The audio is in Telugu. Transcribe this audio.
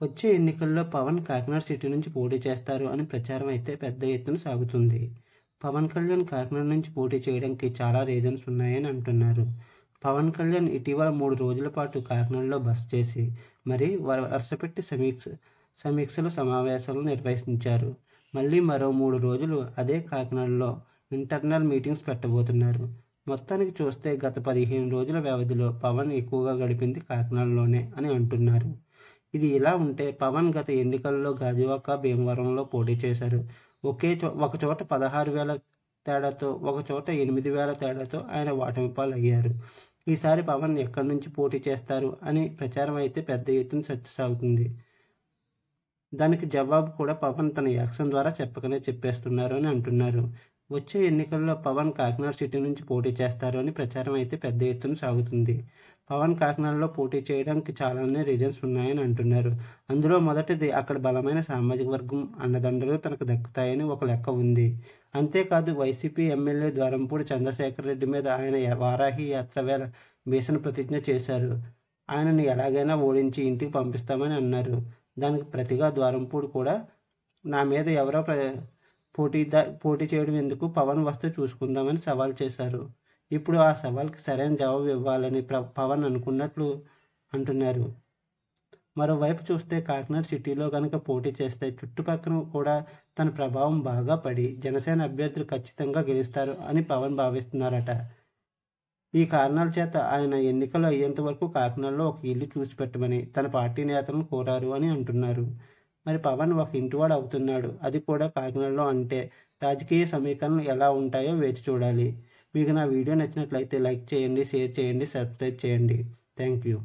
వచ్చే ఎన్నికల్లో పవన్ కాకినాడ సిటీ నుంచి పోటీ చేస్తారు అని ప్రచారం అయితే పెద్ద ఎత్తున సాగుతుంది. పవన్ కళ్యాణ్ కాకినాడ నుంచి పోటీ చేయడానికి చాలా రీజన్స్ ఉన్నాయని అంటున్నారు. పవన్ కళ్యాణ్ ఇటీవల 3 రోజుల పాటు కాకినాడలో బస చేసి మరి వరుసపెట్టి సమీక్షలు సమావేశాలు నిర్వహించారు. మళ్ళీ మరో 3 రోజులు అదే కాకినాడలో ఇంటర్నల్ మీటింగ్స్ పెట్టబోతున్నారు. మొత్తానికి చూస్తే గత 15 రోజుల వ్యవధిలో పవన్ ఎక్కువగా గడిపింది కాకినాడలోనే అని అంటున్నారు. ఇది ఇలా ఉంటే పవన్ గత ఎన్నికల్లో గాజువాక, భీమవరంలో పోటీ చేశారు. ఒకచోట 16,000 తేడాతో, ఒకచోట 8,000 తేడాతో ఆయన ఓటమి పాలయ్యారు. ఈసారి పవన్ ఎక్కడి నుంచి పోటీ చేస్తారు అని ప్రచారం అయితే పెద్ద ఎత్తున సాగుతుంది. దానికి జవాబు కూడా పవన్ తన యాక్షన్ ద్వారా చెప్పకనే చెప్పేస్తున్నారు అని అంటున్నారు. వచ్చే ఎన్నికల్లో పవన్ కాకినాడ సిటీ నుంచి పోటీ చేస్తారు అని ప్రచారం అయితే పెద్ద ఎత్తున సాగుతుంది. పవన్ కాకినాడలో పోటీ చేయడానికి చాలానే రీజన్స్ ఉన్నాయని అంటున్నారు. అందులో మొదటిది అక్కడ బలమైన సామాజిక వర్గం అండదండలు తనకు దక్కుతాయని ఒక లెక్క ఉంది. అంతేకాదు వైసీపీ ఎమ్మెల్యే ద్వారంపూడి చంద్రశేఖర్ రెడ్డి మీద ఆయన వారాహి యాత్ర వేళ భీషణ ప్రతిజ్ఞ చేశారు. ఆయనని ఎలాగైనా ఓడించి ఇంటికి పంపిస్తామని అన్నారు. దానికి ప్రతిగా ద్వారంపూడి కూడా నా మీద ఎవరో పోటీ చేయడం ఎందుకు, పవన్ వస్తే చూసుకుందామని సవాల్ చేశారు. ఇప్పుడు ఆ సవాల్కి సరైన జవాబు ఇవ్వాలని పవన్ అనుకున్నట్లు అంటున్నారు. మరోవైపు చూస్తే కాకినాడ సిటీలో కనుక పోటీ చేస్తే చుట్టుపక్కల కూడా తన ప్రభావం బాగా పడి జనసేన అభ్యర్థులు ఖచ్చితంగా గెలుస్తారు అని పవన్ భావిస్తున్నారట. ఈ కారణాల చేత ఆయన ఎన్నికలు అయ్యేంత వరకు కాకినాడలో ఒక ఇల్లు చూసి పెట్టమని తన పార్టీ నేతలను కోరారు అని అంటున్నారు. మరి పవన్ ఒక ఇంటివాడు అవుతున్నాడు, అది కూడా కాకినాడలో. అంటే రాజకీయ సమీకరణలు ఎలా ఉంటాయో వేచి చూడాలి. మీకు నా వీడియో నచ్చినట్లయితే లైక్ చేయండి, షేర్ చేయండి, సబ్స్క్రైబ్ చేయండి. Thank you.